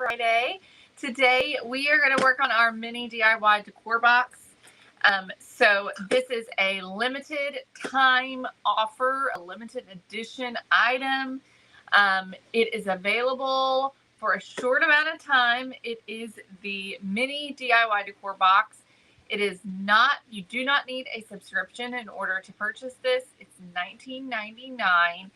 Friday. Today we are going to work on our mini DIY decor box. So this is a limited time offer, a limited edition item. It is available for a short amount of time. It is the mini DIY decor box. It is not, you do not need a subscription in order to purchase this. It's $19.99.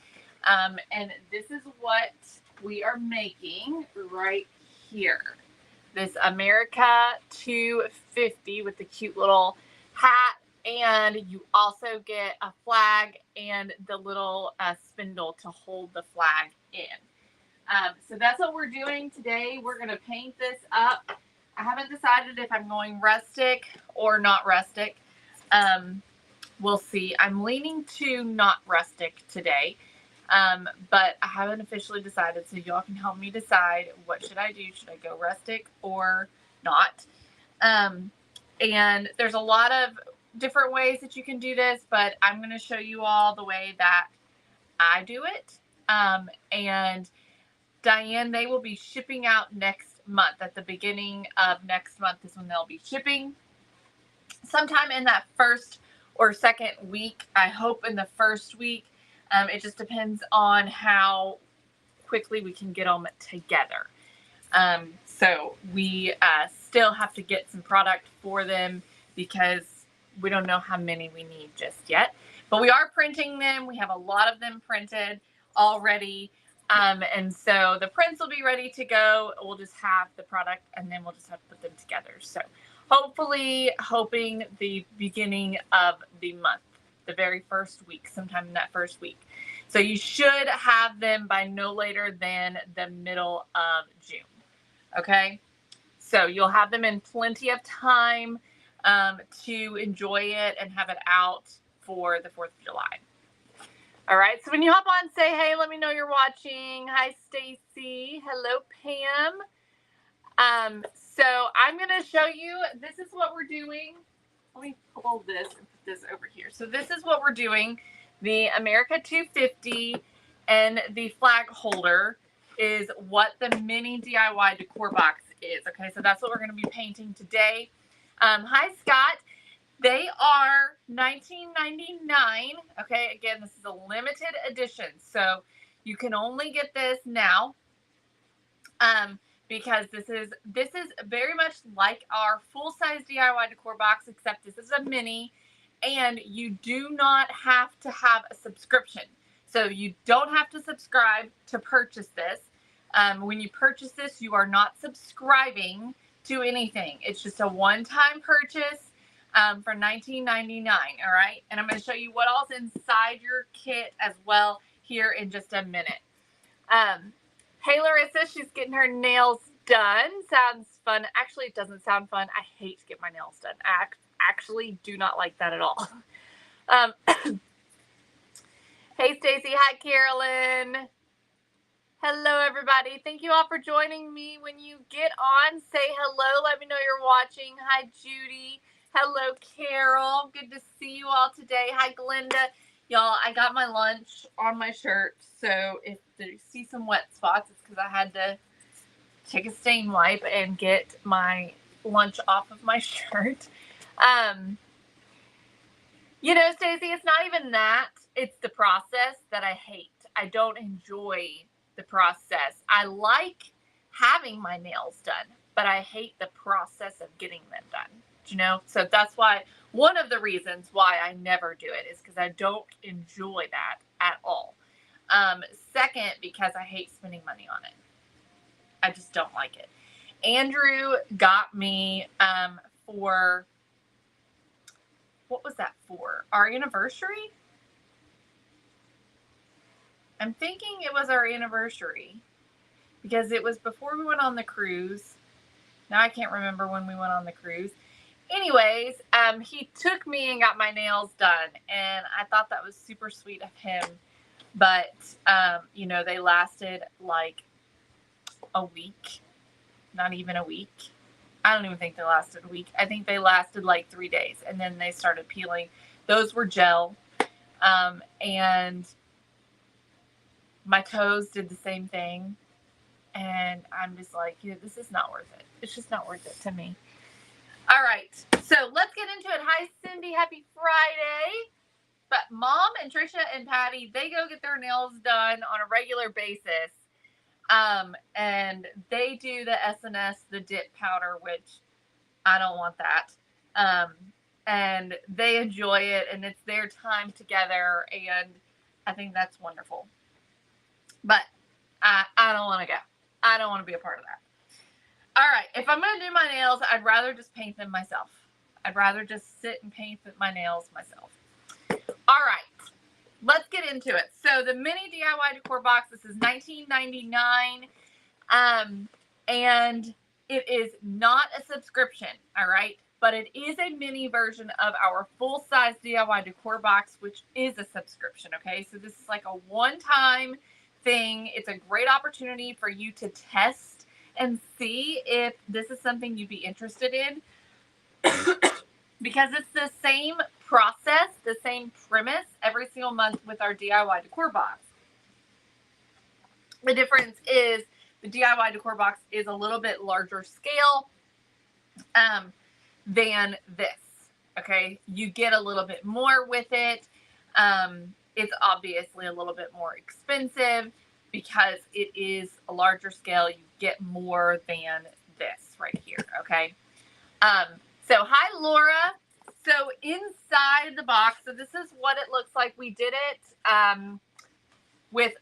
And this is what we are making right here. This America 250 with the cute little hat, and you also get a flag and the little spindle to hold the flag in. So that's what we're doing today. We're going to paint this up. I haven't decided if I'm going rustic or not rustic. We'll see. I'm leaning to not rustic today. But I haven't officially decided, so y'all can help me decide what should I do. Should I go rustic or not? And there's a lot of different ways that you can do this, but I'm going to show you all the way that I do it. And Diane, they will be shipping out next month. At the beginning of next month is when they'll be shipping. Sometime in that first or second week. I hope in the first week. It just depends on how quickly we can get them together. So we still have to get some product for them because we don't know how many we need just yet. But we are printing them. We have a lot of them printed already. And so the prints will be ready to go. We'll just have the product and then we'll just have to put them together. So hopefully, hoping the beginning of the month. The very first week, sometime in that first week. So you should have them by no later than the middle of June. Okay? So you'll have them in plenty of time to enjoy it and have it out for the 4th of July. All right, so when you hop on, say hey, let me know you're watching. Hi, Stacy. Hello, Pam. So I'm going to show you, this is what we're doing. Let me pull this and put this over here. So this is what we're doing. The America 250 and the flag holder is what the mini DIY decor box is. Okay, so that's what we're going to be painting today. Hi, Scott. They are $19.99. Okay, again, this is a limited edition. So you can only get this now. Because this is very much like our full-size DIY decor box, except this is a mini, and you do not have to have a subscription. So you don't have to subscribe to purchase this. When you purchase this, you are not subscribing to anything. It's just a one-time purchase for $19.99, all right? And I'm going to show you what else inside your kit as well here in just a minute. Hey, Larissa, she's getting her nails done. Sounds fun. Actually, it doesn't sound fun. I hate to get my nails done. I actually do not like that at all. Hey, Stacy. Hi, Carolyn. Hello, everybody. Thank you all for joining me. When you get on, say hello. Let me know you're watching. Hi, Judy. Hello, Carol. Good to see you all today. Hi, Glenda. Y'all, I got my lunch on my shirt, so if you see some wet spots, it's because I had to take a stain wipe and get my lunch off of my shirt. You know, Stacey, it's not even that. It's the process that I hate. I don't enjoy the process. I like having my nails done, but I hate the process of getting them done. You know, so that's why one of the reasons why I never do it is because I don't enjoy that at all. Second, because I hate spending money on it. I just don't like it. Andrew got me for, what was that for? Our anniversary? I'm thinking it was our anniversary because it was before we went on the cruise. Now I can't remember when we went on the cruise. Anyways, he took me and got my nails done, and I thought that was super sweet of him. But, you know, they lasted like a week, not even a week. I don't even think they lasted a week. I think they lasted like 3 days, and then they started peeling. Those were gel, and my toes did the same thing. And I'm just like, this is not worth it. It's just not worth it to me. All right, so let's get into it. Hi, Cindy. Happy Friday. But Mom and Trisha and Patty, they go get their nails done on a regular basis. And they do the SNS, the dip powder, which I don't want that. And they enjoy it, and it's their time together, and I think that's wonderful. But I don't want to go. I don't want to be a part of that. All right, if I'm going to do my nails, I'd rather just paint them myself. I'd rather just sit and paint my nails myself. All right, let's get into it. So the mini DIY decor box, this is $19.99, and it is not a subscription, all right? But it is a mini version of our full-size DIY decor box, which is a subscription, okay? So this is like a one-time thing. It's a great opportunity for you to test and see if this is something you'd be interested in. Because it's the same process, the same premise every single month with our DIY decor box. The difference is the DIY decor box is a little bit larger scale than this. Okay, you get a little bit more with it. It's obviously a little bit more expensive because it is a larger scale. You get more than this right here. Okay. So hi, Laura. So inside the box, so this is what it looks like. We did it with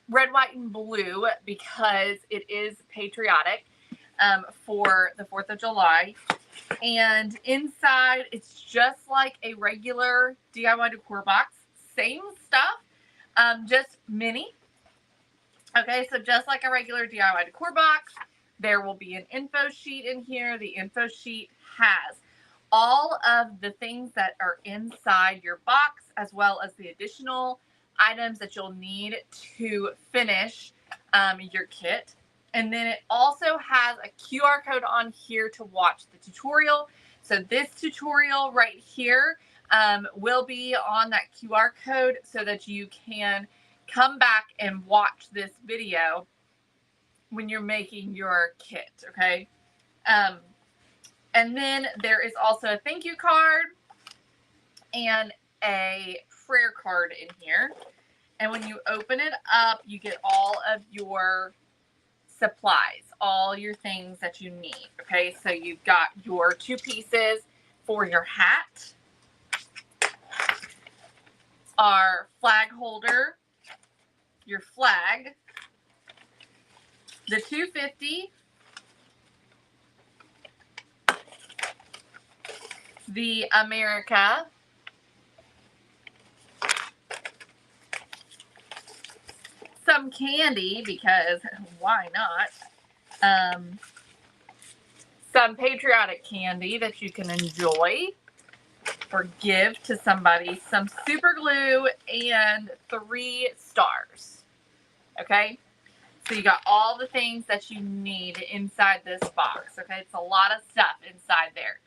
red, white, and blue because it is patriotic for the 4th of July. And inside, it's just like a regular DIY decor box. Same stuff, just mini. Okay, so just like a regular DIY decor box, there will be an info sheet in here. The info sheet has all of the things that are inside your box, as well as the additional items that you'll need to finish your kit. And then it also has a QR code on here to watch the tutorial. So this tutorial right here will be on that QR code so that you can come back and watch this video when you're making your kit, okay? And then there is also a thank you card and a prayer card in here. And when you open it up, you get all of your supplies, all your things that you need, okay? So you've got your 2 pieces for your hat, our flag holder, your flag, the 250, the America, some candy, because why not? Some patriotic candy that you can enjoy or give to somebody, some super glue, and 3 stars. Okay? So you got all the things that you need inside this box. Okay? It's a lot of stuff inside there.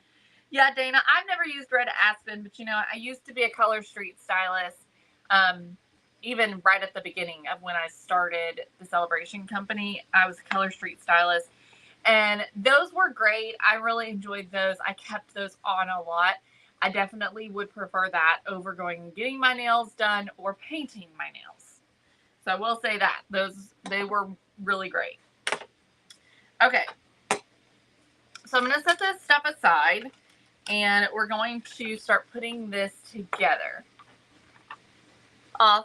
Yeah, Dana, I've never used Red Aspen, but I used to be a Color Street stylist. Even right at the beginning of when I started the Celebration Company, I was a Color Street stylist. And those were great. I really enjoyed those. I kept those on a lot. I definitely would prefer that over going and getting my nails done or painting my nails. So I will say that. They were really great. Okay. So I'm going to set this stuff aside, and we're going to start putting this together.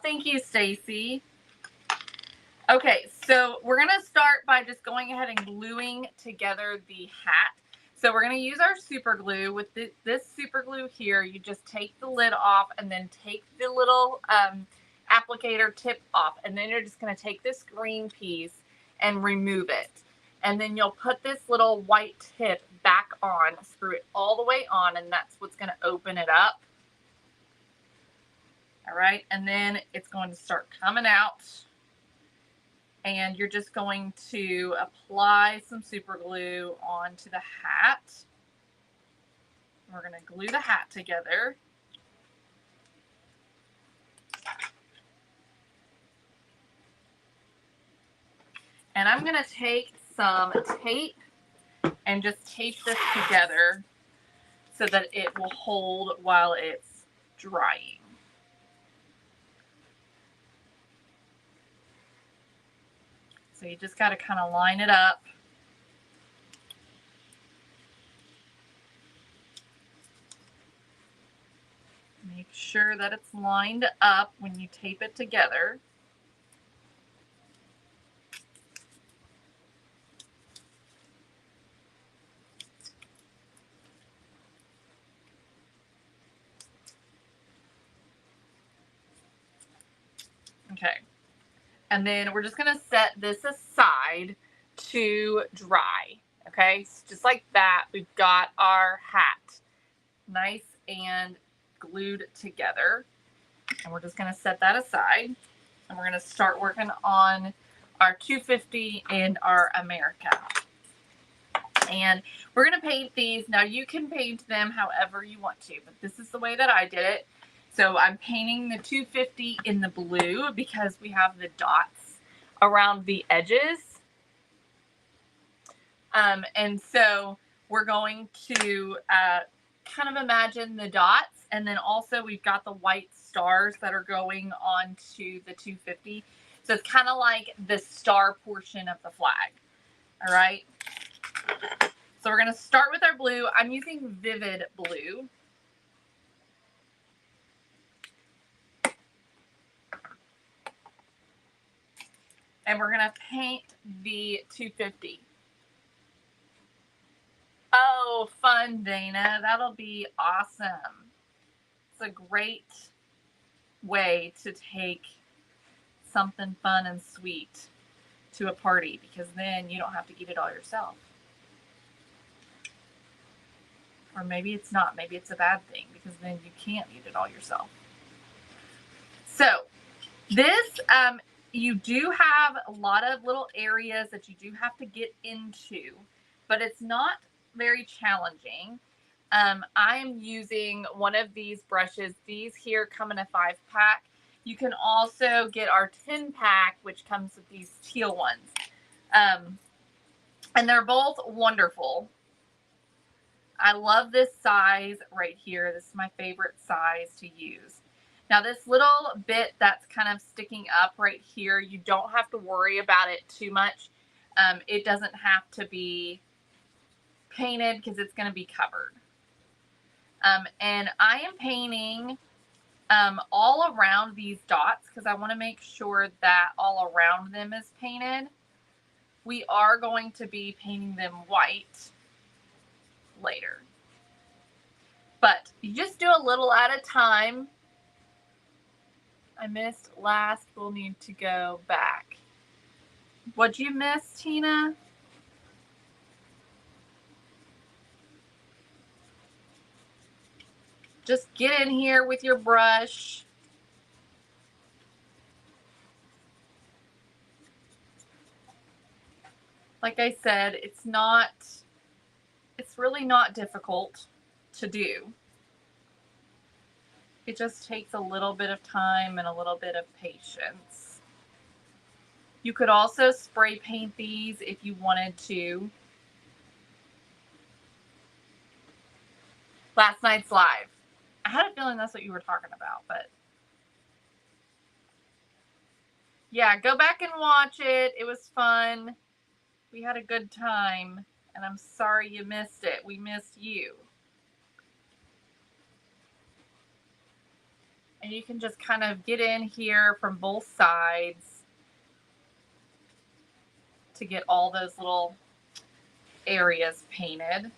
Thank you, Stacy. Okay, so we're going to start by just going ahead and gluing together the hat. So we're going to use our super glue. With this super glue here, you just take the lid off and then take the little applicator tip off. And then you're just going to take this green piece and remove it. And then you'll put this little white tip back on, screw it all the way on, and that's what's going to open it up. All right, and then it's going to start coming out. And you're just going to apply some super glue onto the hat. We're going to glue the hat together. And I'm going to take some tape and just tape this together so that it will hold while it's drying. So you just got to kind of line it up. Make sure that it's lined up when you tape it together. Okay. And then we're just going to set this aside to dry. Okay. So just like that, we've got our hat nice and glued together. And we're just going to set that aside. And we're going to start working on our 250 and our America. And we're going to paint these. Now you can paint them however you want to, but this is the way that I did it. So I'm painting the 250 in the blue because we have the dots around the edges. And so we're going to kind of imagine the dots, and then also we've got the white stars that are going on to the 250. So it's kind of like the star portion of the flag. All right. So we're going to start with our blue. I'm using Vivid Blue. And we're going to paint the 250. Oh, fun, Dana. That'll be awesome. It's a great way to take something fun and sweet to a party, because then you don't have to eat it all yourself. Or maybe it's not. Maybe it's a bad thing, because then you can't eat it all yourself. So this, you do have a lot of little areas that you do have to get into, but it's not very challenging. I'm using one of these brushes. These here come in a 5-pack. You can also get our 10-pack, which comes with these teal ones. And they're both wonderful. I love this size right here. This is my favorite size to use. Now this little bit that's kind of sticking up right here, you don't have to worry about it too much. It doesn't have to be painted because it's going to be covered. And I am painting all around these dots because I want to make sure that all around them is painted. We are going to be painting them white later. But you just do a little at a time. I missed last. We'll need to go back. What'd you miss, Tina? Just get in here with your brush. Like I said, it's really not difficult to do. It just takes a little bit of time and a little bit of patience. You could also spray paint these if you wanted to. Last night's live. I had a feeling that's what you were talking about, but yeah, go back and watch it. It was fun. We had a good time, and I'm sorry you missed it. We missed you. And you can just kind of get in here from both sides to get all those little areas painted.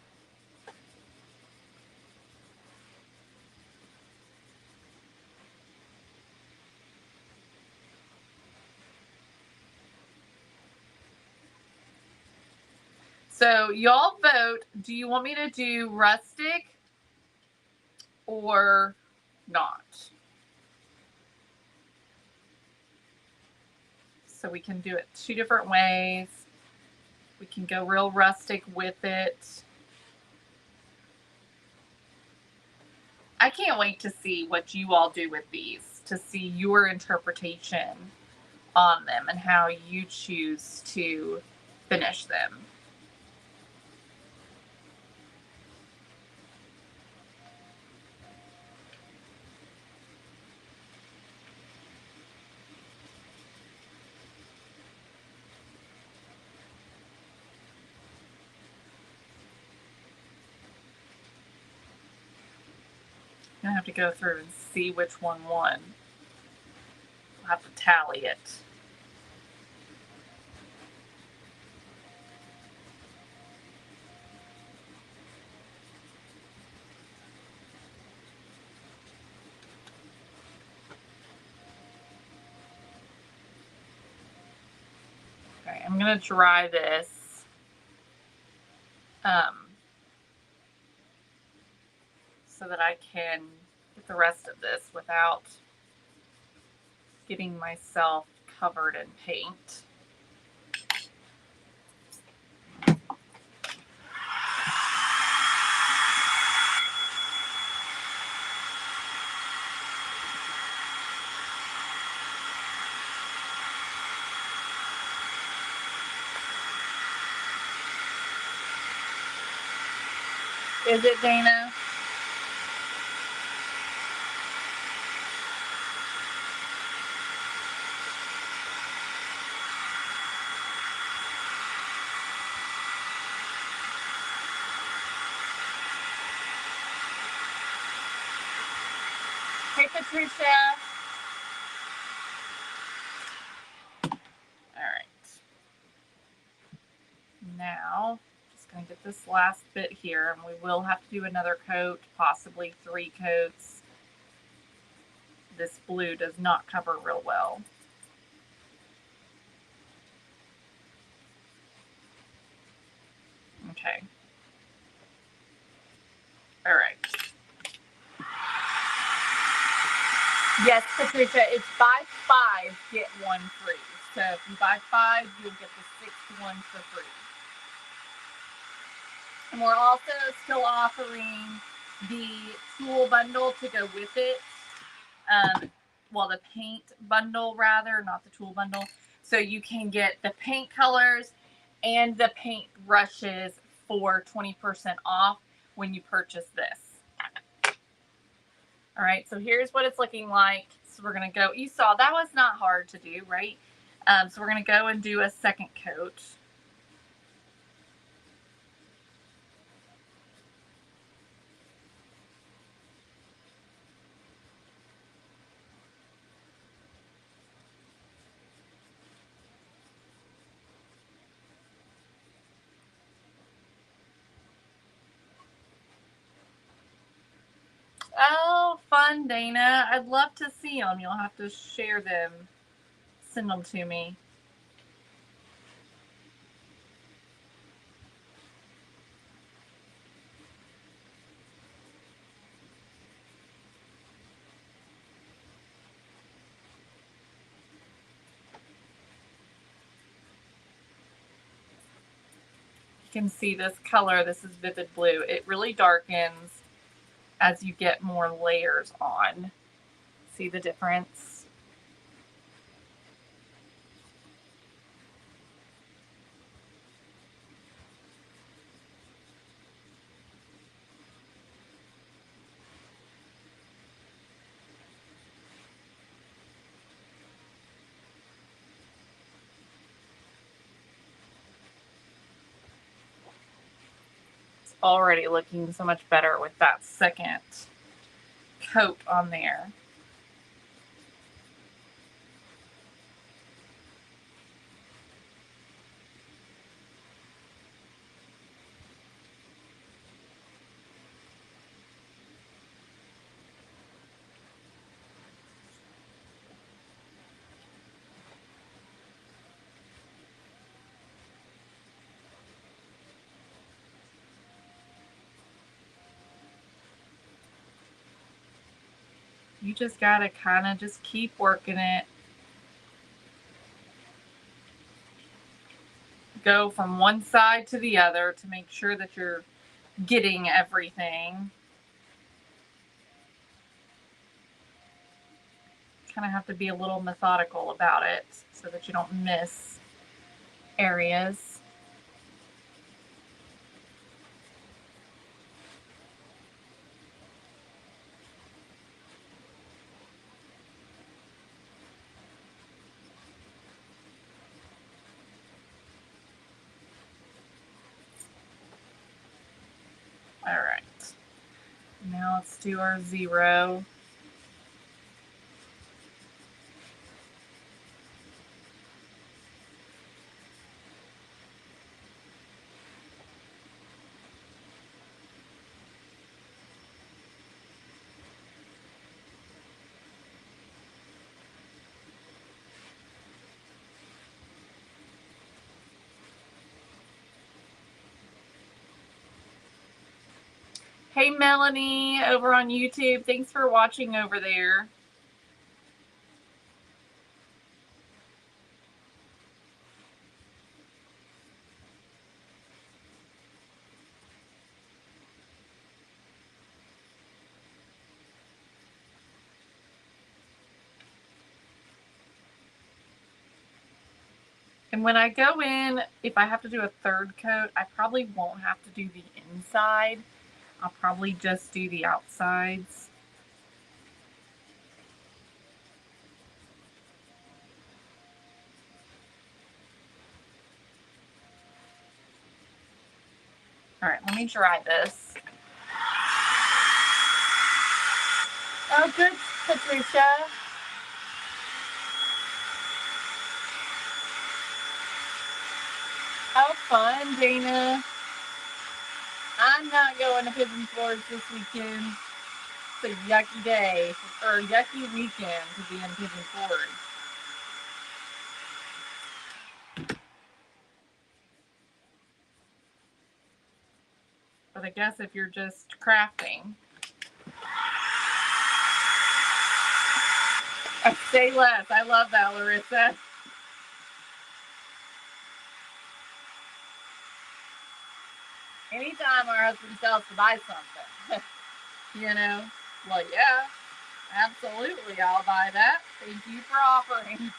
So y'all vote. Do you want me to do rustic or not? So we can do it 2 different ways. We can go real rustic with it. I can't wait to see what you all do with these, to see your interpretation on them and how you choose to finish them. I'm gonna have to go through and see which one won. I'll have to tally it. Okay, I'm gonna dry this so that I can get the rest of this without getting myself covered in paint. Is it, Dana? Hey, Patricia. All right. Now, just going to get this last bit here, and we will have to do another coat, possibly 3 coats. This blue does not cover real well. Okay. All right. Yes, Patricia, it's buy 5, get 1 free. So if you buy 5, you'll get the 6th one for free. And we're also still offering the tool bundle to go with it. Well, the paint bundle rather, not the tool bundle. So you can get the paint colors and the paint brushes for 20% off when you purchase this. All right, so here's what it's looking like. So we're gonna go, you saw that was not hard to do, right? So we're gonna go and do a second coat. Oh, fun, Dana. I'd love to see them. You'll have to share them. Send them to me. You can see this color. This is vivid blue. It really darkens as you get more layers on. See the difference? It's already looking so much better with that second coat on there. You just gotta kind of just keep working it. Go from one side to the other to make sure that you're getting everything. kind of have to be a little methodical about it so that you don't miss areas. All right. Now let's do our 0. Hey, Melanie, over on YouTube. Thanks for watching over there. And when I go in, if I have to do a 3rd coat, I probably won't have to do the inside. I'll probably just do the outsides. All right, let me dry this. Oh, good, Patricia. How fun, Dana. I'm not going to Pigeon Forge this weekend. It's a yucky day, or a yucky weekend to be in Pigeon Forge. But I guess if you're just crafting. Say less. I love that, Larissa. Anytime our husband tells to buy something, you know, well, yeah, absolutely, I'll buy that. Thank you for offering.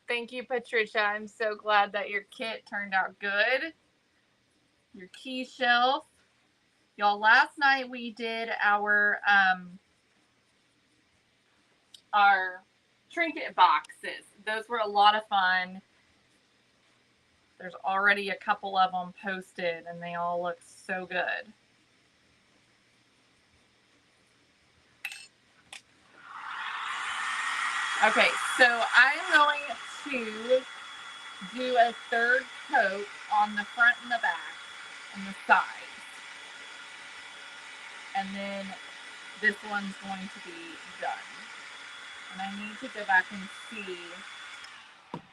Thank you, Patricia. I'm so glad that your kit turned out good. Your key shelf. Y'all, last night we did our trinket boxes. Those were a lot of fun. There's already a couple of them posted and they all look so good. Okay, so I'm going to do a 3rd coat on the front and the back and the sides. And then this one's going to be done. And I need to go back and see.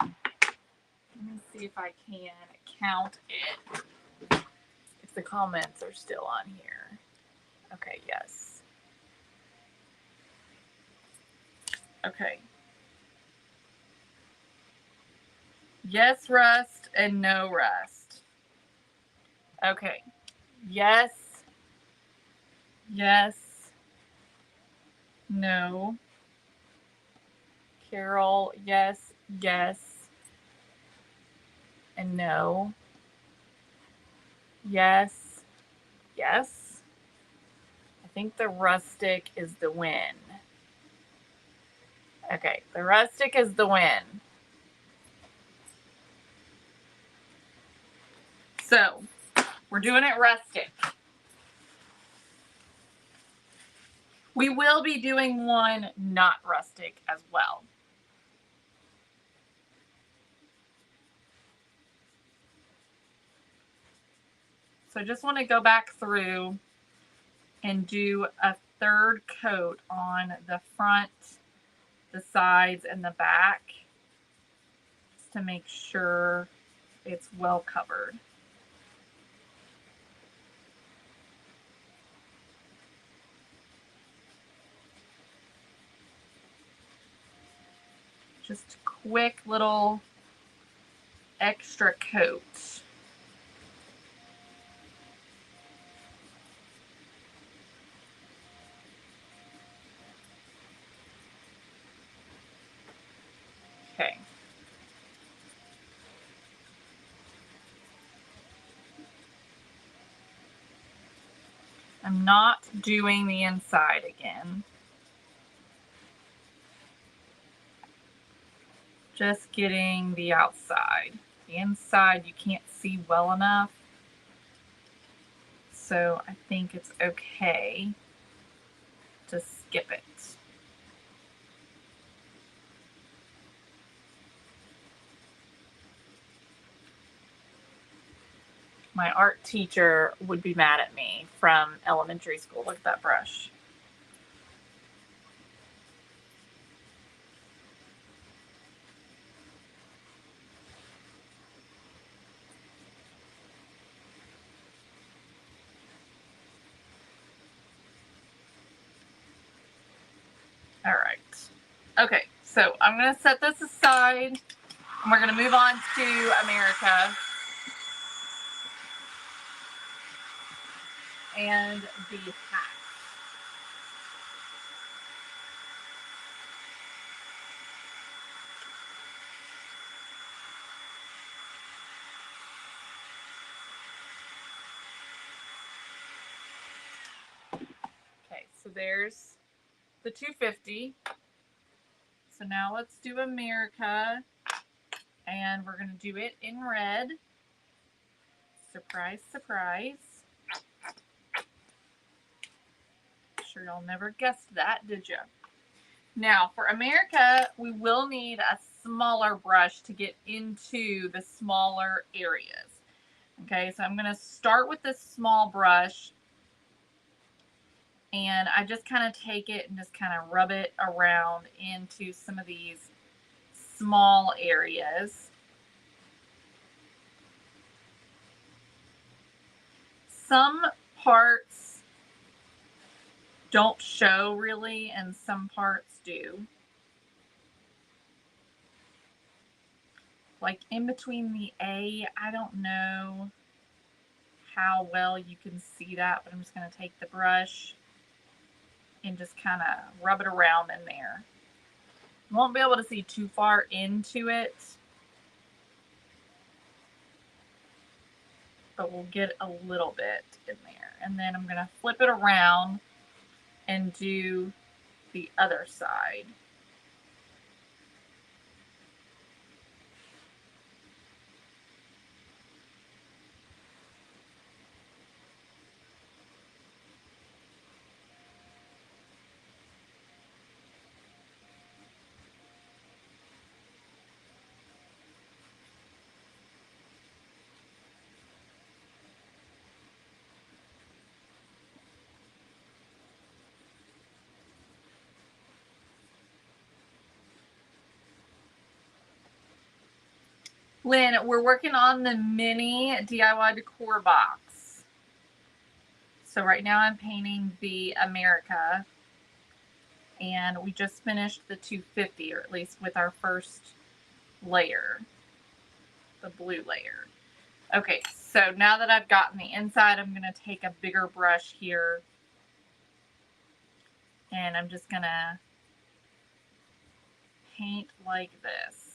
Let me see if I can count it. If the comments are still on here. Okay, yes. Okay. Yes, rust, and no rust. Okay. Yes. Yes. No. Carol, yes, yes, and no. Yes, yes. I think the rustic is the win. Okay, the rustic is the win. So, we're doing it rustic. We will be doing one not rustic as well. So I just want to go back through and do a 3rd coat on the front, the sides, and the back, just to make sure it's well covered. Just quick little extra coat. Okay. I'm not doing the inside again. Just getting the outside. The inside you can't see well enough. So I think it's okay to skip it. My art teacher would be mad at me from elementary school. Look at that brush. All right. Okay, so I'm going to set this aside and we're going to move on to America and the hat. Okay, so there's the 250. So now let's do America, and we're going to do it in red. Surprise, surprise. Sure y'all never guessed that, did you? Now, for America, we will need a smaller brush to get into the smaller areas. Okay, so I'm going to start with this small brush, and I just kind of take it and just kind of rub it around into some of these small areas. Some parts don't show really, and some parts do. Like in between the A, I don't know how well you can see that, but I'm just going to take the brush and just kind of rub it around in there. You won't be able to see too far into it, but we'll get a little bit in there. And then I'm going to flip it around and do the other side. Lynn, we're working on the mini DIY decor box. So right now I'm painting the America, and we just finished the 250, or at least with our first layer, the blue layer. Okay, so now that I've gotten the inside, I'm going to take a bigger brush here, and I'm just going to paint like this.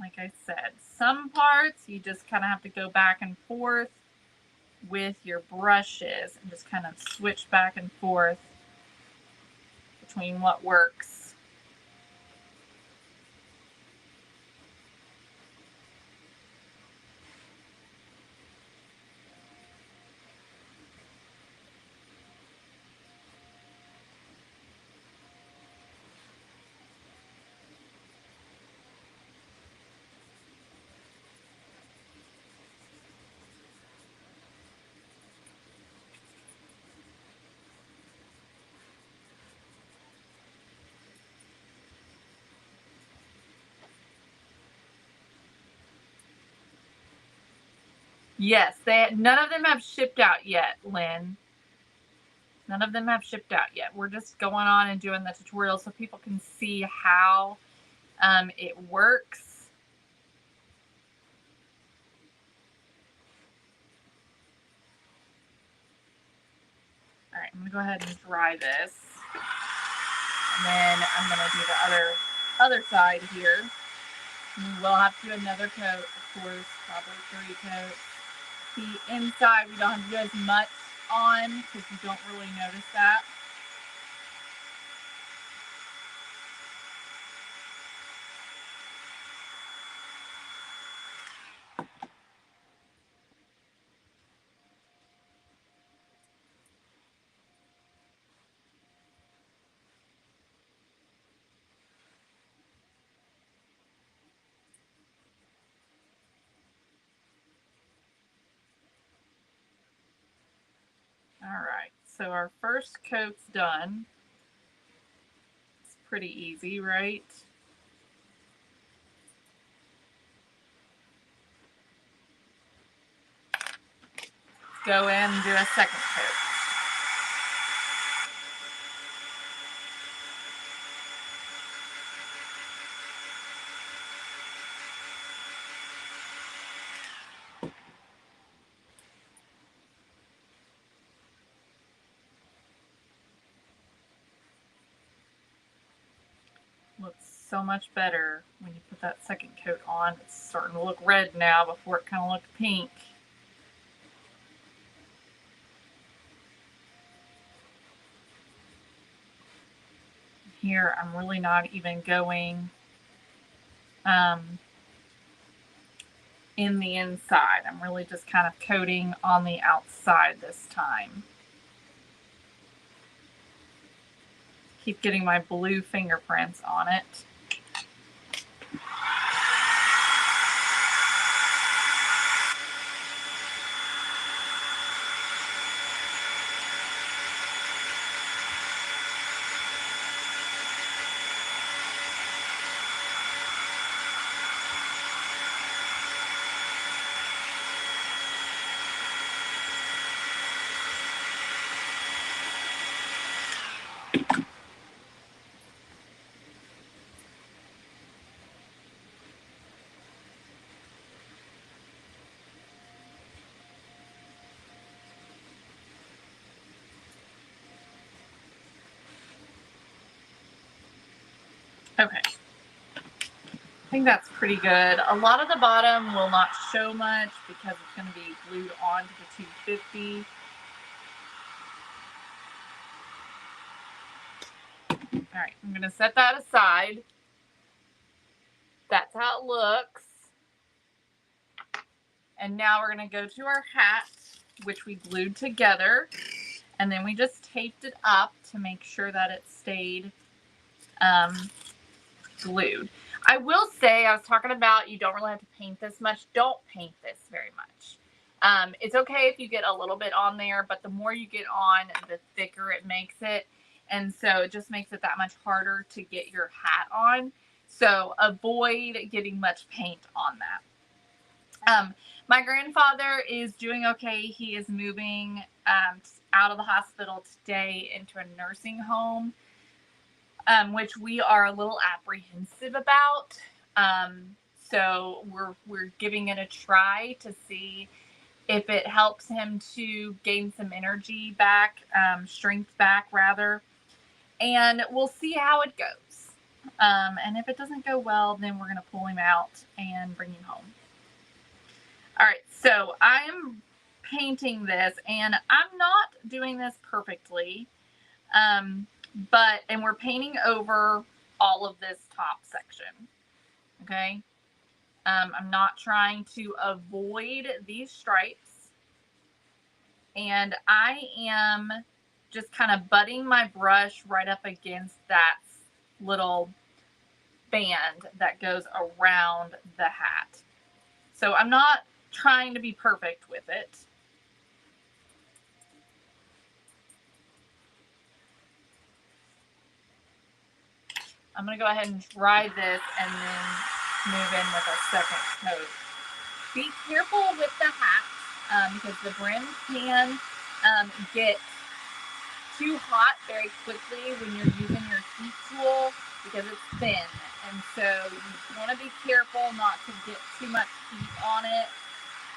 Like I said, some parts you just kind of have to go back and forth with your brushes and just kind of switch back and forth between what works. Yes, none of them have shipped out yet, Lynn. None of them have shipped out yet. We're just going on and doing the tutorial so people can see how it works. All right, I'm gonna go ahead and dry this. And then I'm gonna do the other side here. We will have to do another coat, of course, probably 3 coats. The inside we don't have to do as much on because you don't really notice that. All right, so our first coat's done. It's pretty easy, right? Go in and do a second coat. Looks so much better when you put that second coat on. It's starting to look red now before it kind of looked pink. Here, I'm really not even going in the inside. I'm really just kind of coating on the outside this time. Keep getting my blue fingerprints on it. Okay. I think that's pretty good. A lot of the bottom will not show much because it's going to be glued onto the 250. All right, I'm going to set that aside. That's how it looks. And now we're going to go to our hat, which we glued together. And then we just taped it up to make sure that it stayed glued. I will say, I was talking about you don't really have to paint this much. Don't paint this very much. It's okay if you get a little bit on there, but the more you get on, the thicker it makes it. And so it just makes it that much harder to get your hat on. So avoid getting much paint on that. My grandfather is doing okay. He is moving out of the hospital today into a nursing home, which we are a little apprehensive about. So we're giving it a try to see if it helps him to gain some energy back, strength back rather, and we'll see how it goes. And if it doesn't go well, then we're going to pull him out and bring him home. All right, so I'm painting this, and I'm not doing this perfectly, and we're painting over all of this top section, okay? I'm not trying to avoid these stripes, and I am just kind of butting my brush right up against that little band that goes around the hat. So I'm not trying to be perfect with it. I'm going to go ahead and dry this and then move in with a second coat. Be careful with the hat because the brim can get too hot very quickly when you're using your heat tool because it's thin. And so you want to be careful not to get too much heat on it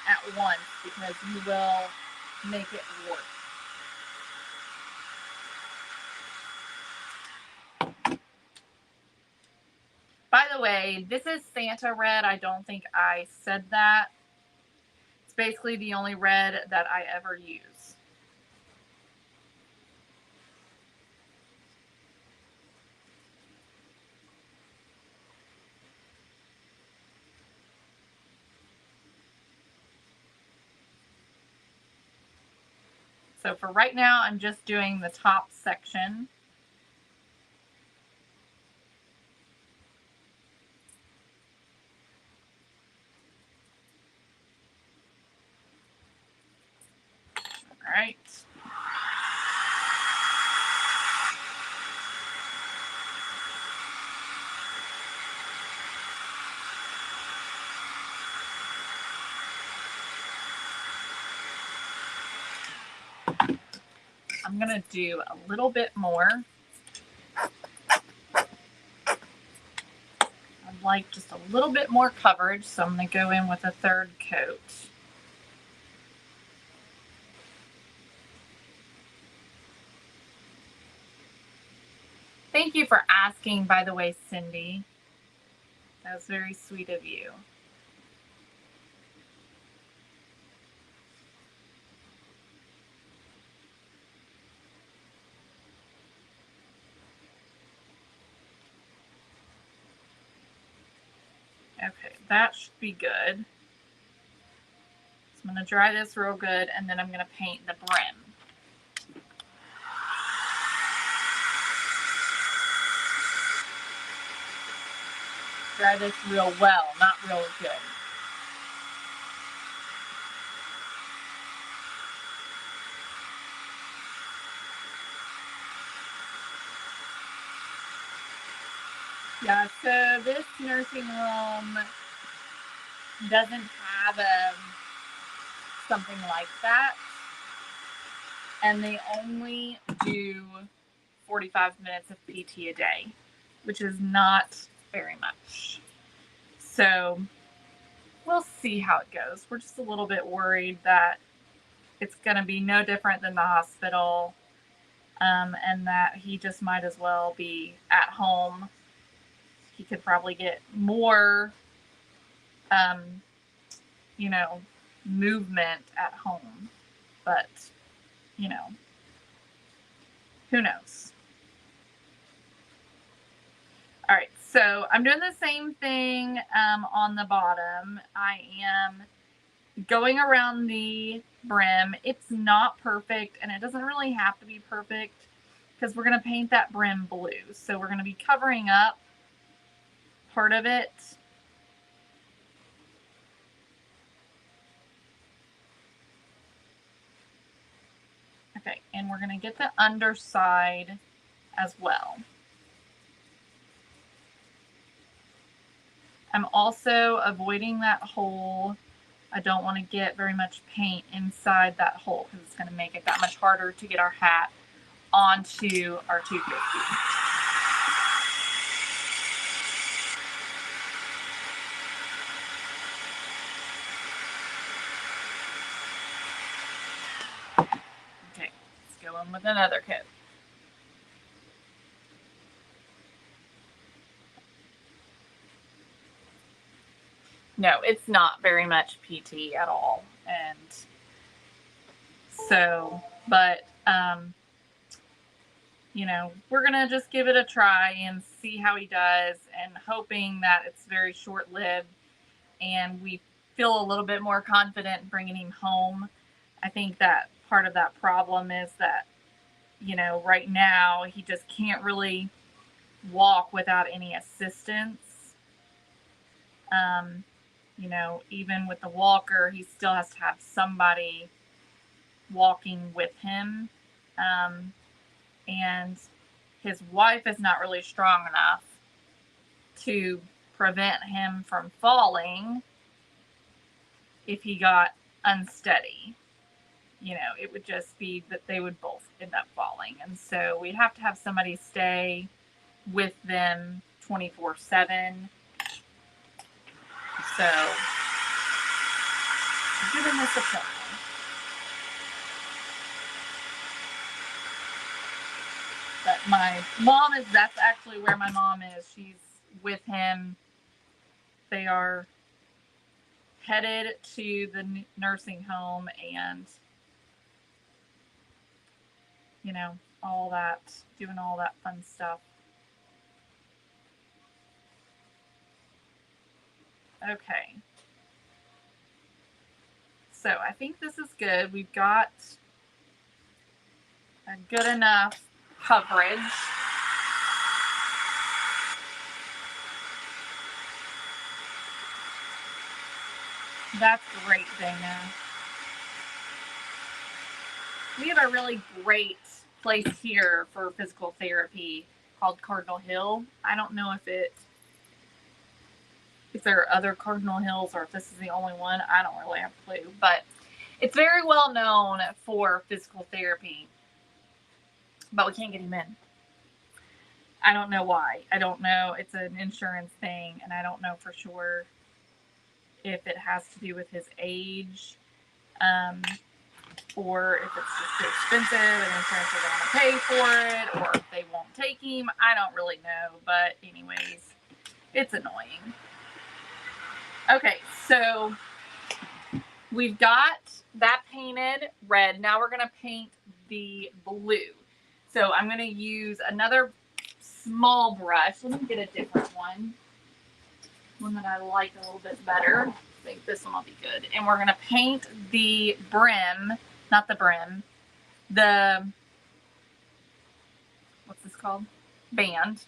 at once because you will make it warp. By the way, this is Santa red. I don't think I said that. It's basically the only red that I ever use. So for right now, I'm just doing the top section. All right. I'm going to do a little bit more. I'd like just a little bit more coverage, so I'm going to go in with a third coat. Thank you for asking, by the way, Cindy. That was very sweet of you. Okay, that should be good. So I'm going to dry this real good, and then I'm going to paint the brim. Dry this real well, not real good. Yeah, so this nursing home doesn't have something like that, and they only do 45 minutes of PT a day, which is not very much. So we'll see how it goes. We're just a little bit worried that it's going to be no different than the hospital, and that he just might as well be at home. He could probably get more, movement at home, but, who knows? All right, so I'm doing the same thing on the bottom. I am going around the brim. It's not perfect, and it doesn't really have to be perfect because we're going to paint that brim blue. So we're going to be covering up part of it. Okay, and we're going to get the underside as well. I'm also avoiding that hole. I don't want to get very much paint inside that hole because it's going to make it that much harder to get our hat onto our 250. Okay, let's go in with another coat. No, it's not very much PT at all. And so, but, we're going to just give it a try and see how he does, and hoping that it's very short-lived and we feel a little bit more confident bringing him home. I think that part of that problem is that, right now he just can't really walk without any assistance. Even with the walker, he still has to have somebody walking with him. And his wife is not really strong enough to prevent him from falling if he got unsteady. You know, it would just be that they would both end up falling. And so we'd have to have somebody stay with them 24/7. So, given this appointment. But my mom is, that's actually where my mom is. She's with him. They are headed to the nursing home and, you know, all that, doing all that fun stuff. Okay. So I think this is good. We've got a good enough coverage. That's great, Dana. We have a really great place here for physical therapy called Cardinal Hill. I don't know if there are other Cardinal Hills or if this is the only one. I don't really have a clue, but it's very well known for physical therapy. But we can't get him in. I don't know why. I don't know. It's an insurance thing, and I don't know for sure if it has to do with his age, or if it's just too expensive and insurance doesn't want to pay for it, or if they won't take him. I don't really know, but anyways, it's annoying. Okay, so we've got that painted red. Now we're going to paint the blue. So I'm going to use another small brush. Let me get a different one that I like a little bit better. I think this one will be good. And we're going to paint the brim, not the brim, what's this called? Band.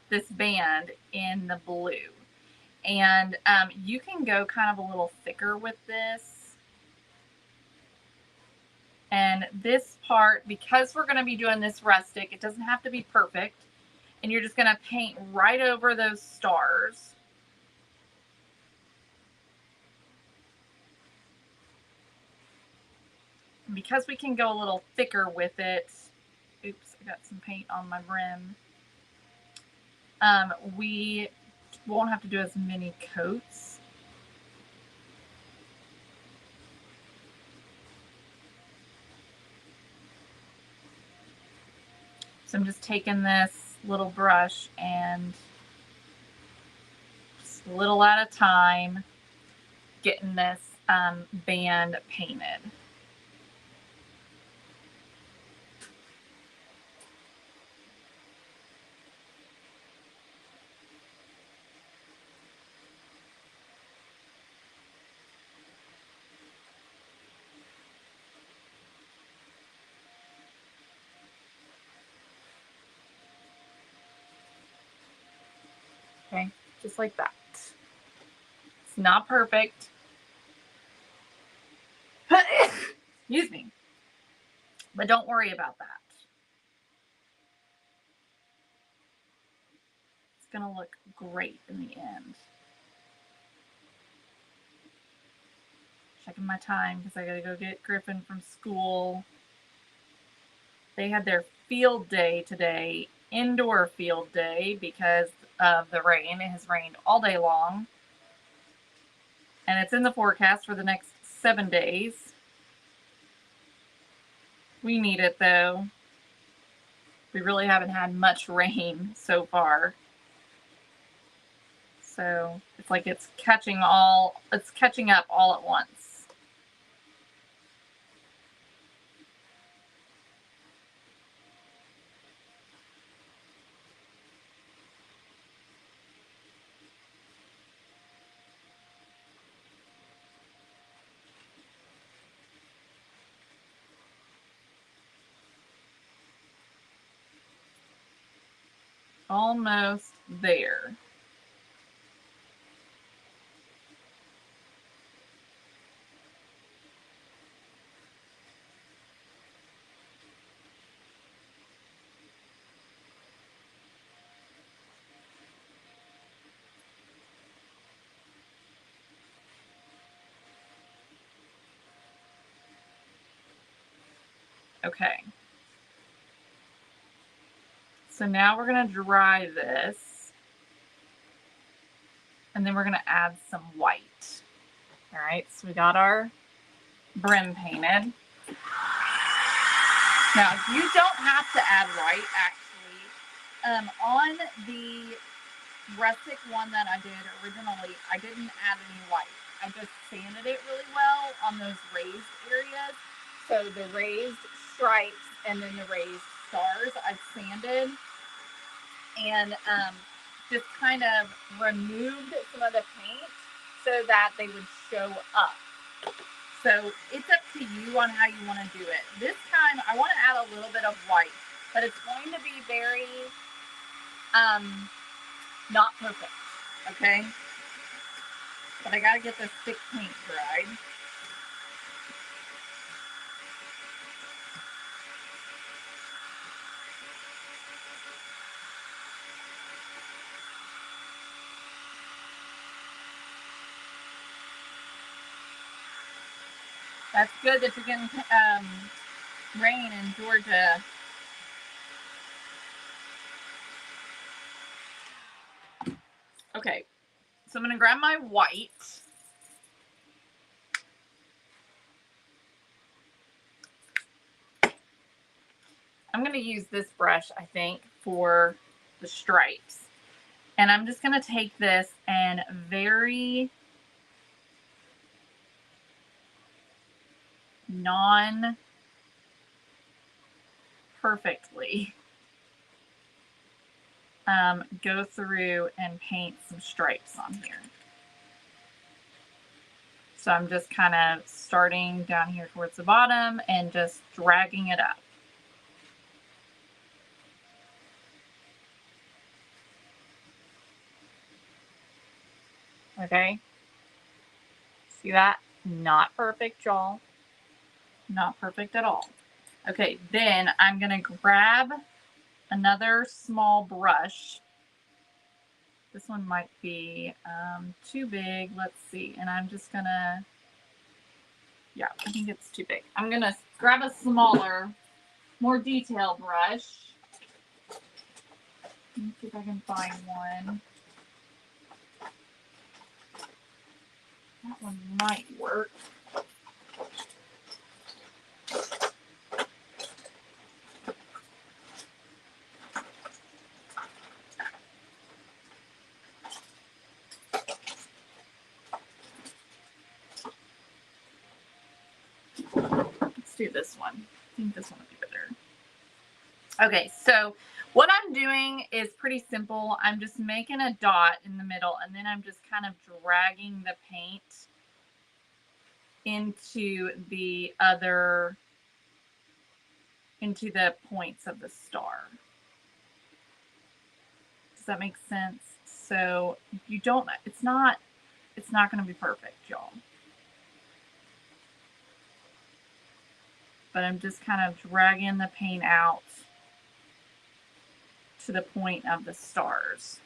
This band in the blue. And you can go kind of a little thicker with this. And this part, because we're going to be doing this rustic, it doesn't have to be perfect. And you're just going to paint right over those stars. And because we can go a little thicker with it, oops, I got some paint on my brim. We won't have to do as many coats. So I'm just taking this little brush and just a little at a time getting this band painted. Okay, just like that. It's not perfect. Excuse me. But don't worry about that. It's going to look great in the end. Checking my time because I got to go get Griffin from school. They had their field day today, indoor field day, because of the rain. It has rained all day long. And it's in the forecast for the next 7 days. We need it though. We really haven't had much rain so far. So it's like it's catching up all at once. Almost there. Okay. So now we're going to dry this. And then we're going to add some white. All right, so we got our brim painted. Now, you don't have to add white, actually. On the rustic one that I did originally, I didn't add any white. I just sanded it really well on those raised areas. So the raised stripes and then the raised stars, I've sanded and just kind of removed some of the paint so that they would show up. So it's up to you on how you want to do it. This time I want to add a little bit of white, but it's going to be very not perfect, okay? But I gotta get this thick paint dried. That's good that you're getting rain in Georgia. Okay, so I'm gonna grab my white. I'm gonna use this brush, I think, for the stripes. And I'm just gonna take this and very non-perfectly go through and paint some stripes on here. So I'm just kind of starting down here towards the bottom and just dragging it up. Okay. See that? Not perfect, y'all. Not perfect at all. Okay, then I'm going to grab another small brush. This one might be too big. Let's see. And I'm just going to, yeah, I think it's too big. I'm going to grab a smaller, more detailed brush. Let me see if I can find one. That one might work. Let's do this one. I think this one would be better. Okay, so what I'm doing is pretty simple. I'm just making a dot in the middle, and then I'm just kind of dragging the paint into the points of the star. Does that make sense? So you don't, it's not going to be perfect, y'all. But I'm just kind of dragging the paint out to the point of the stars.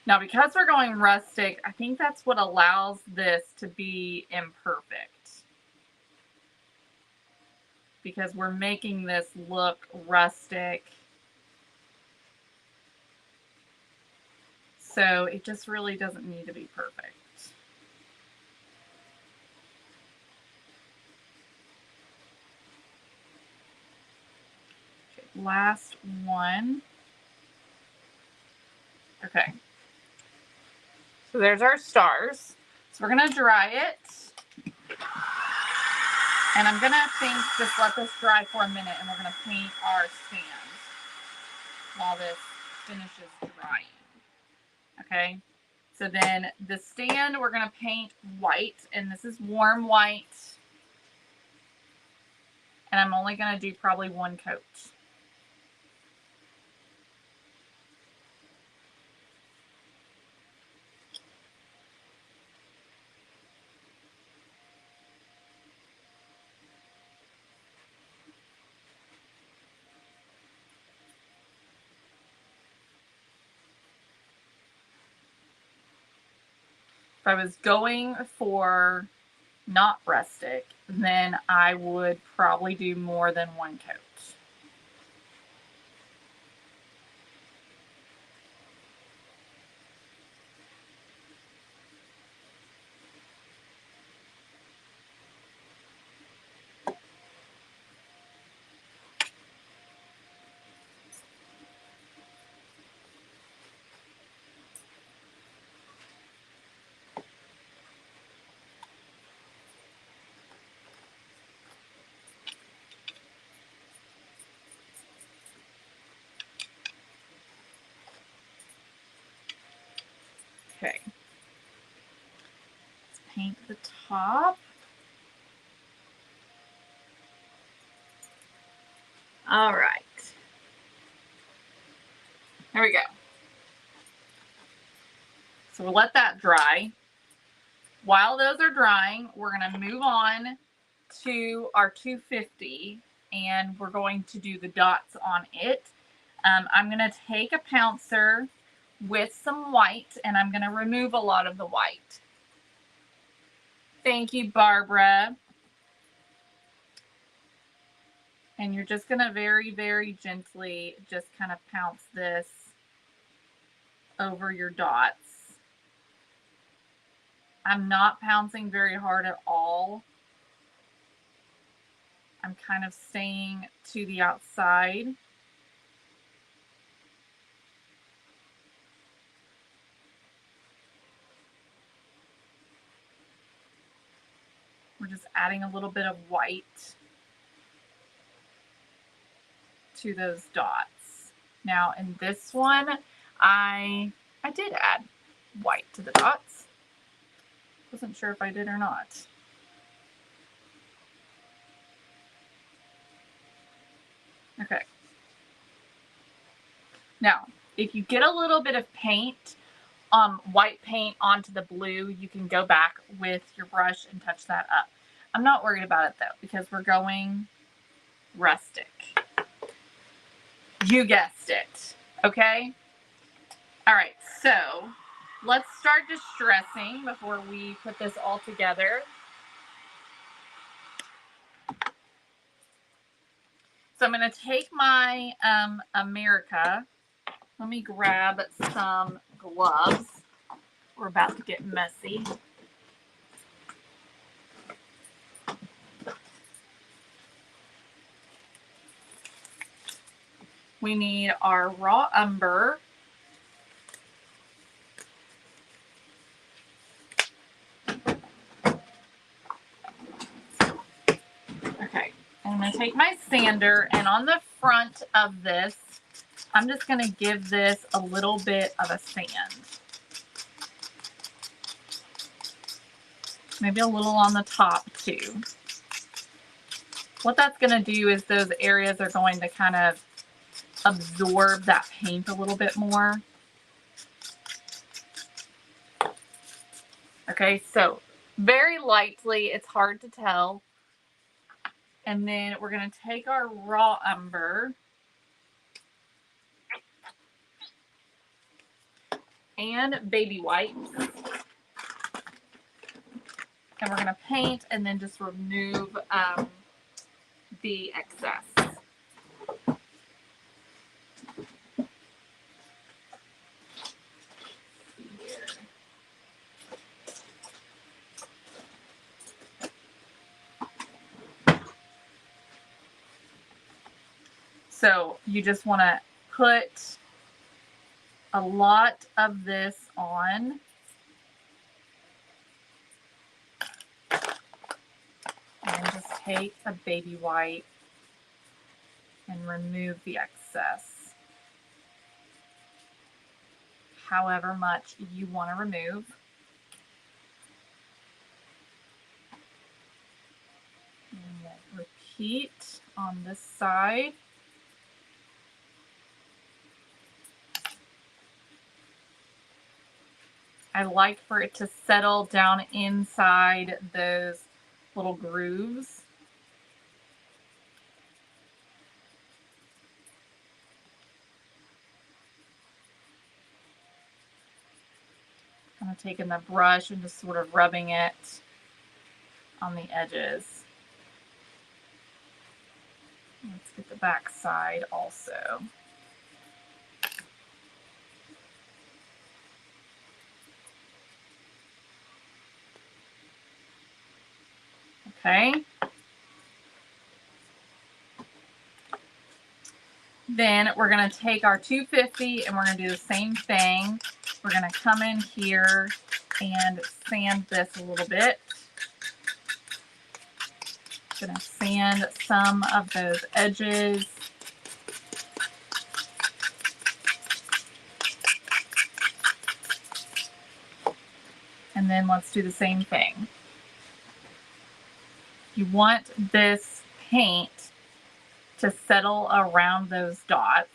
Now, because we're going rustic, I think that's what allows this to be imperfect. Because we're making this look rustic. So it just really doesn't need to be perfect. Okay, last one. Okay. So there's our stars. So we're going to dry it. And I'm going to just let this dry for a minute, and we're going to paint our stand while this finishes drying. Okay. So then the stand, we're going to paint white, and this is warm white. And I'm only going to do probably one coat. I was going for not rustic, then I would probably do more than one coat. Okay. Let's paint the top. All right. There we go. So we'll let that dry. While those are drying, we're going to move on to our 250 and we're going to do the dots on it. I'm going to take a pouncer with some white and I'm going to remove a lot of the white. Thank you, Barbara. And you're just going to very, very gently just kind of pounce this over your dots. I'm not pouncing very hard at all. I'm kind of staying to the outside. We're just adding a little bit of white to those dots. Now in this one, I did add white to the dots. Wasn't sure if I did or not. Okay. Now, if you get a little bit of paint, white paint onto the blue, you can go back with your brush and touch that up. I'm not worried about it though, because we're going rustic. You guessed it. Okay? All right, so let's start distressing before we put this all together. So I'm going to take my America. Let me grab some gloves. We're about to get messy. We need our raw umber. Okay, I'm going to take my sander, and on the front of this, I'm just going to give this a little bit of a sand. Maybe a little on the top too. What that's going to do is those areas are going to kind of absorb that paint a little bit more. Okay, so very lightly, it's hard to tell. And then we're going to take our raw umber and baby wipes. And we're going to paint and then just remove the excess. So you just want to put a lot of this on. And just take a baby wipe and remove the excess. However much you want to remove. And then repeat on this side. I like for it to settle down inside those little grooves. I'm taking the brush and just sort of rubbing it on the edges. Let's get the back side also. Okay. Then we're going to take our 250 and we're going to do the same thing. We're going to come in here and sand this a little bit. Going to sand some of those edges. And then let's do the same thing. You want this paint to settle around those dots.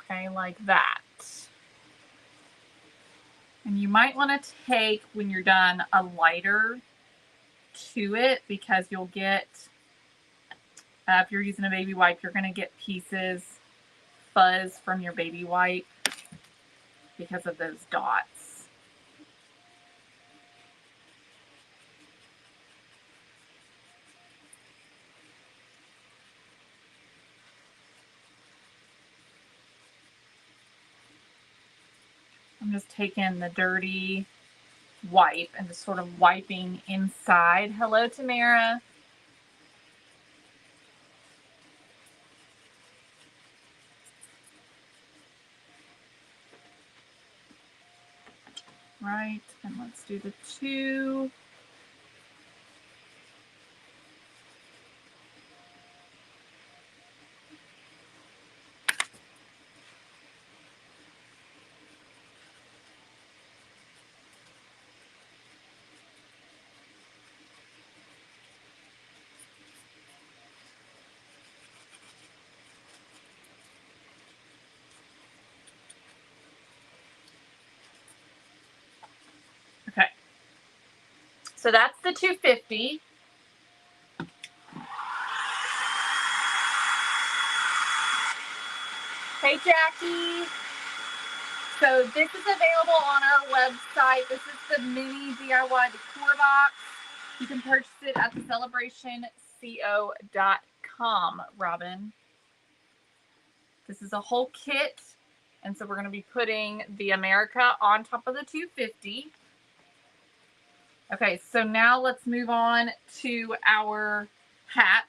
Okay, like that. And you might want to take, when you're done, a lighter to it, because you'll get, if you're using a baby wipe, you're going to get pieces, fuzz from your baby wipe because of those dots. I'm just taking the dirty wipe and just sort of wiping inside. Hello, Tamara. Right, and let's do the 2. Okay, so that's the 250. Hey, Jackie. So this is available on our website. This is the mini DIY decor box. You can purchase it at thecelebrationco.com, Robin. This is a whole kit. And so we're going to be putting the America on top of the 250. Okay, so now let's move on to our hat.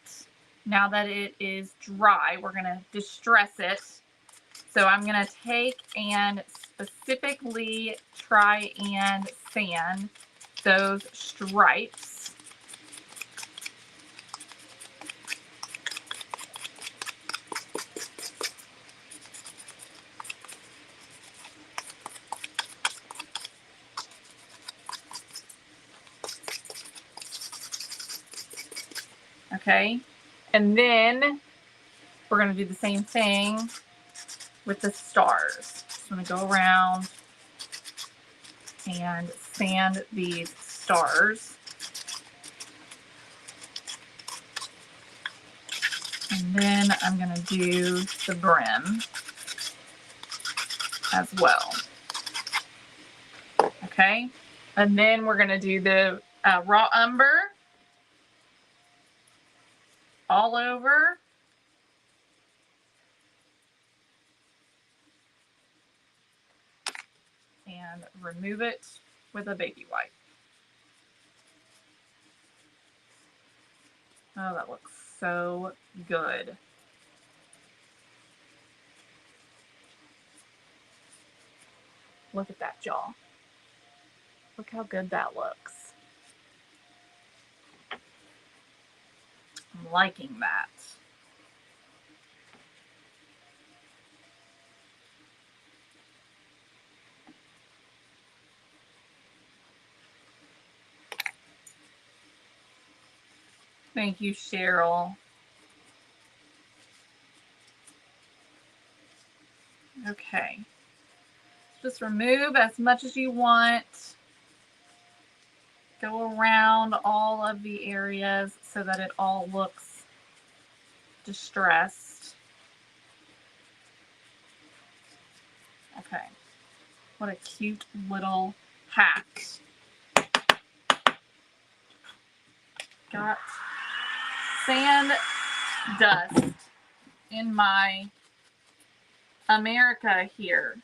Now that it is dry, we're going to distress it. So I'm going to take and specifically try and sand those stripes. Okay, and then we're going to do the same thing with the stars. Just going to go around and sand these stars. And then I'm going to do the brim as well. Okay, and then we're going to do the raw umber all over. And remove it with a baby wipe. Oh, that looks so good. Look at that, y'all. Look how good that looks. I'm liking that. Thank you, Cheryl. Okay. Just remove as much as you want. Go around all of the areas so that it all looks distressed. Okay. What a cute little hat. Got sand dust in my America here.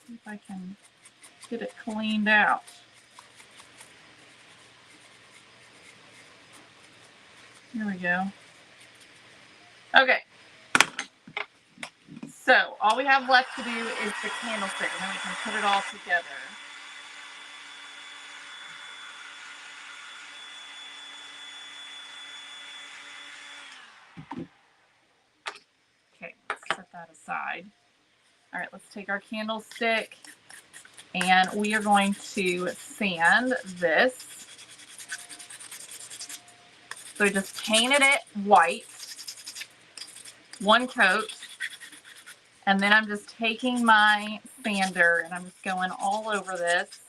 See if I can get it cleaned out. Here we go. Okay. So all we have left to do is the candlestick, and then we can put it all together. Okay, let's set that aside. All right, let's take our candlestick, and we are going to sand this. So we just painted it white, one coat, and then I'm just taking my sander and I'm just going all over this.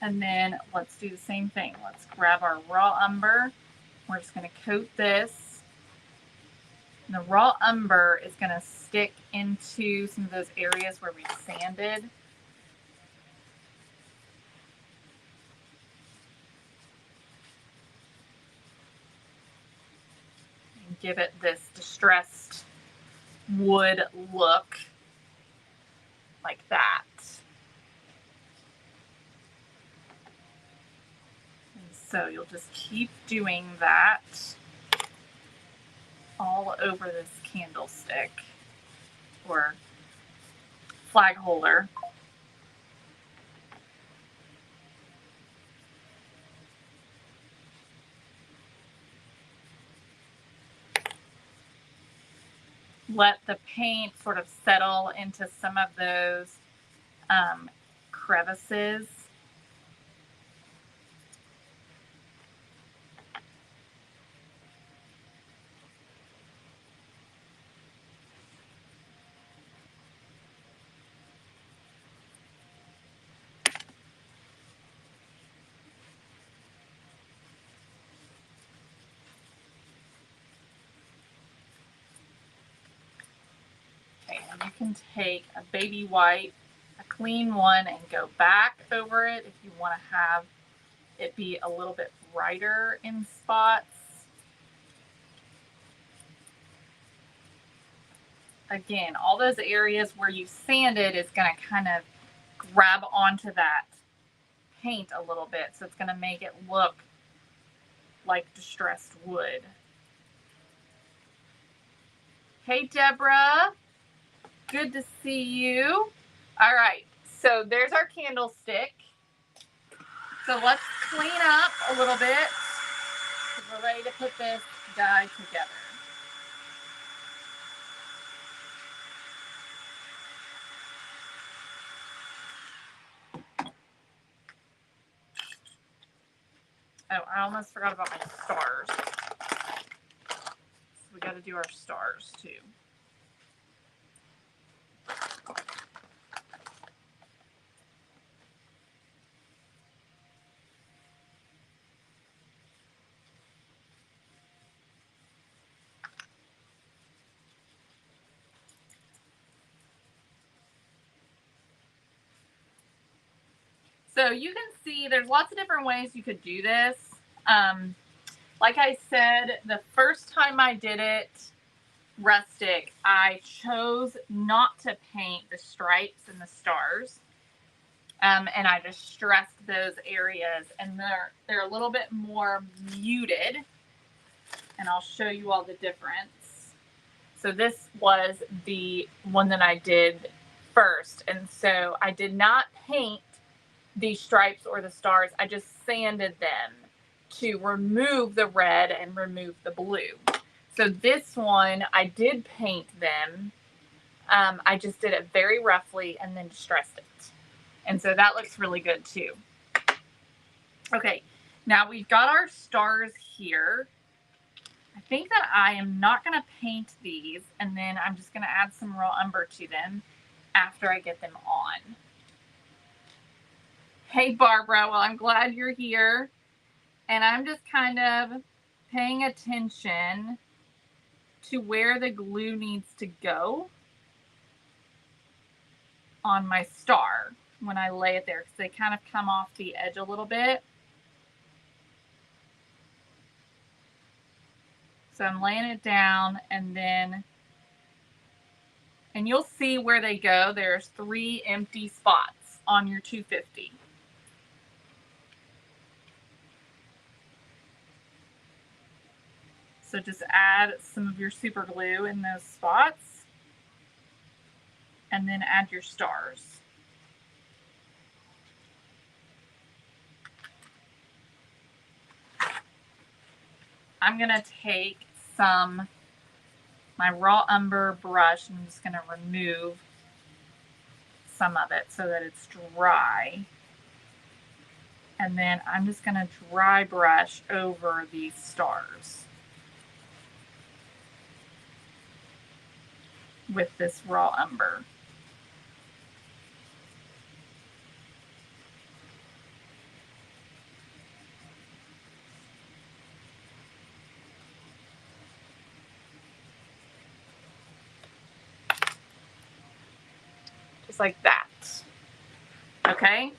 And then let's do the same thing. Let's grab our raw umber. We're just going to coat this. And the raw umber is going to stick into some of those areas where we sanded. And give it this distressed wood look like that. And so you'll just keep doing that all over this candlestick or flag holder. Let the paint sort of settle into some of those crevices. Okay, and you can take a baby white, a clean one, and go back over it if you want to have it be a little bit brighter in spots. Again, all those areas where you sanded is going to kind of grab onto that paint a little bit, so it's going to make it look like distressed wood. Hey, Deborah. Good to see you. All right, so there's our candlestick. So let's clean up a little bit because we're ready to put this guy together. Oh, I almost forgot about my stars. So we got to do our stars too. So you can see there's lots of different ways you could do this. Like I said, the first time I did it rustic, I chose not to paint the stripes and the stars. And I just stressed those areas, and they're a little bit more muted. And I'll show you all the difference. So this was the one that I did first. And so I did not paint the stripes or the stars. I just sanded them. to remove the red and remove the blue. So this one, I did paint them. I just did it very roughly and then distressed it. And so that looks really good too. Okay, now we've got our stars here. I think that I am not going to paint these, and then I'm just going to add some raw umber to them after I get them on. Hey, Barbara. Well, I'm glad you're here. And I'm just kind of paying attention to where the glue needs to go on my star when I lay it there, because they kind of come off the edge a little bit. So I'm laying it down, and you'll see where they go. There's 3 empty spots on your 250. So just add some of your super glue in those spots, and then add your stars. I'm going to take my raw umber brush, and I'm just going to remove some of it so that it's dry. And then I'm just going to dry brush over these stars with this raw umber. Just like that. Okay.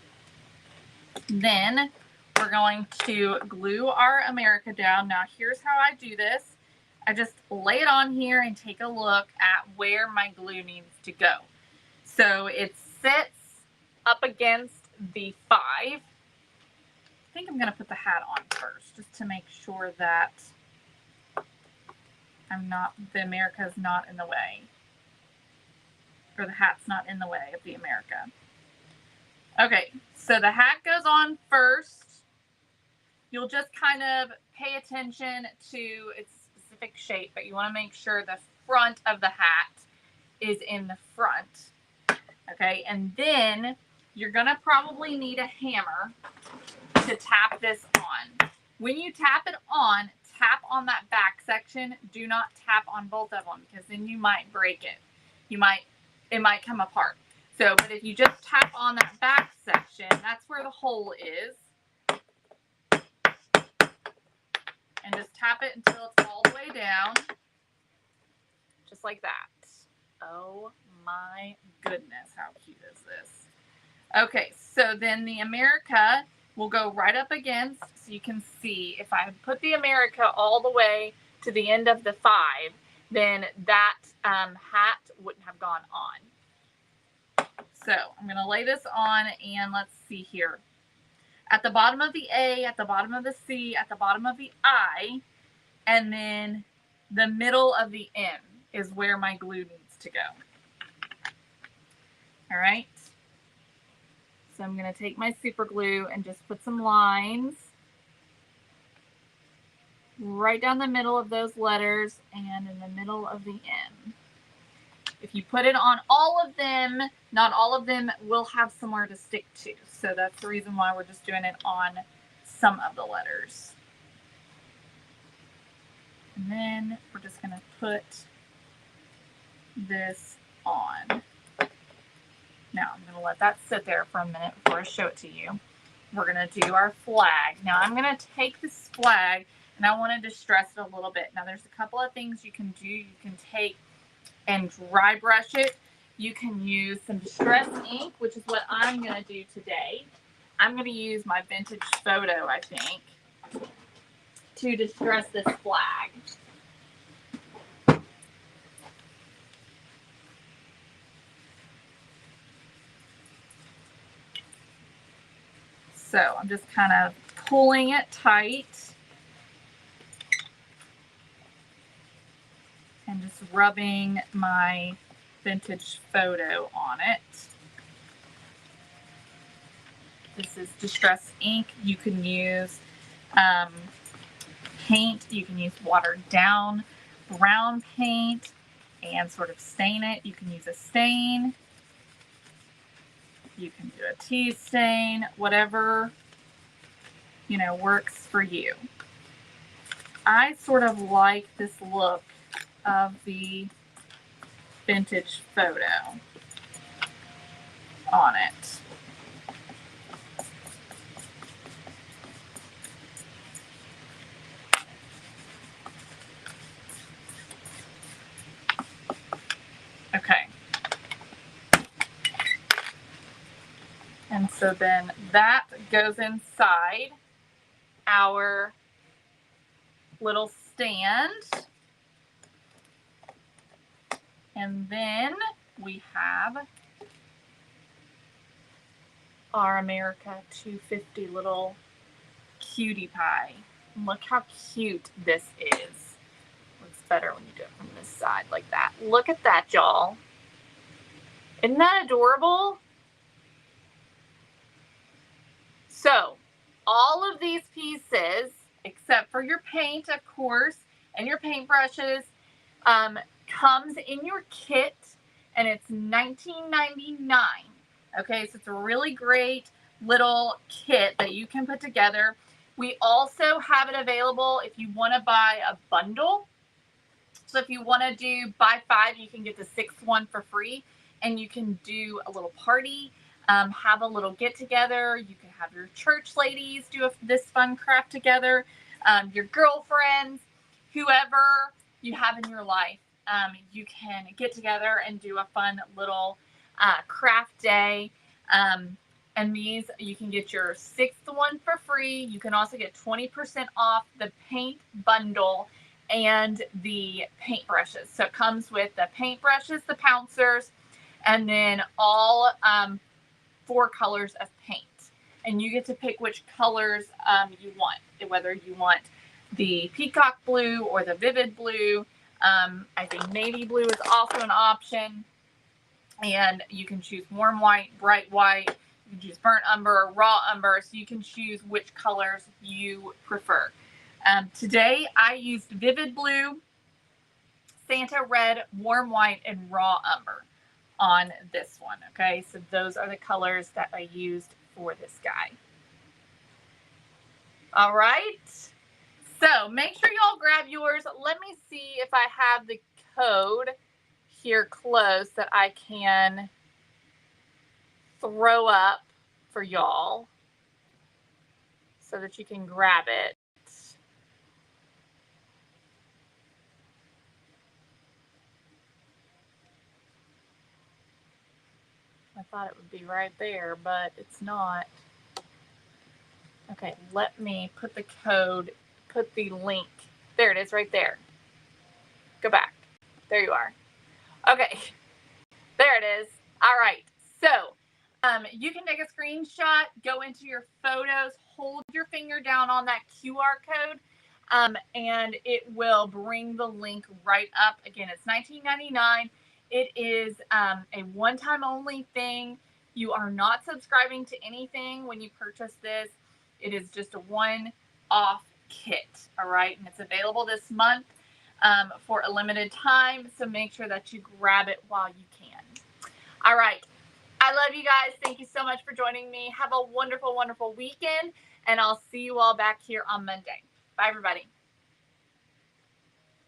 Then we're going to glue our America down. Now here's how I do this. I just lay it on here and take a look at where my glue needs to go. So it sits up against the 5. I think I'm going to put the hat on first, just to make sure that the America is not in the way, or the hat's not in the way of the America. Okay, so the hat goes on first. You'll just kind of pay attention to its specific shape, but you want to make sure the front of the hat is in the front. Okay, and then you're going to probably need a hammer to tap this on. When you tap it on, tap on that back section. Do not tap on both of them, because then you might break it. It might come apart. So, but if you just tap on that back section, that's where the hole is. And just tap it until it's all the way down. Just like that. Oh my goodness, how cute is this? Okay, so then the America will go right up against, so you can see, if I put the America all the way to the end of the 5, then that hat wouldn't have gone on. So I'm going to lay this on, and let's see here. At the bottom of the A, at the bottom of the C, at the bottom of the I, and then the middle of the M is where my glue needs to go. All right. So I'm going to take my super glue and just put some lines right down the middle of those letters and in the middle of the M. If you put it on all of them, not all of them will have somewhere to stick to. So that's the reason why we're just doing it on some of the letters. And then we're just going to put this on. Now I'm going to let that sit there for a minute before I show it to you. We're going to do our flag. Now I'm going to take this flag and I want to distress it a little bit. Now there's a couple of things you can do. You can take and dry brush it. You can use some distress ink, which is what I'm going to do today. I'm going to use my vintage photo, I think, to distress this flag. So I'm just kind of pulling it tight and just rubbing my vintage photo on it. This is distress ink. You can use paint. You can use watered down brown paint and sort of stain it. You can use a stain. You can do a tea stain, whatever, works for you. I sort of like this look of the vintage photo on it. Okay. And so then that goes inside our little stand. And then we have our America 250 little cutie pie. Look how cute this is. Looks better when you do it from this side like that. Look at that, y'all. Isn't that adorable? So, all of these pieces, except for your paint, of course, and your paintbrushes, comes in your kit, and it's $19.99. Okay, so it's a really great little kit that you can put together. We also have it available if you want to buy a bundle. So if you want to do buy 5, you can get the 6th one for free, and you can do a little party, have a little get together. You can have your church ladies do this fun craft together, your girlfriends, whoever you have in your life. You can get together and do a fun little craft day. And these, you can get your 6th one for free. You can also get 20% off the paint bundle and the paintbrushes. So it comes with the paintbrushes, the pouncers, and then all 4 colors of paint. And you get to pick which colors you want, whether you want the peacock blue or the vivid blue. I think navy blue is also an option. And you can choose warm white, bright white. You can choose burnt umber, raw umber. So you can choose which colors you prefer. Today I used vivid blue, Santa red, warm white, and raw umber on this one. Okay, so those are the colors that I used for this guy. All right, so make sure y'all grab yours. Let me see if I have the code here close that I can throw up for y'all so that you can grab it. I thought it would be right there, but it's not. Okay, let me put the code, put the link. There it is right there. Go back. There you are. Okay, there it is. All right, so you can take a screenshot, go into your photos, hold your finger down on that QR code, and it will bring the link right up. Again, it's $19.99. It is a one-time only thing. You are not subscribing to anything when you purchase this. It is just a one-off kit, all right? And it's available this month for a limited time, so make sure that you grab it while you can. All right. I love you guys. Thank you so much for joining me. Have a wonderful, wonderful weekend, and I'll see you all back here on Monday. Bye, everybody.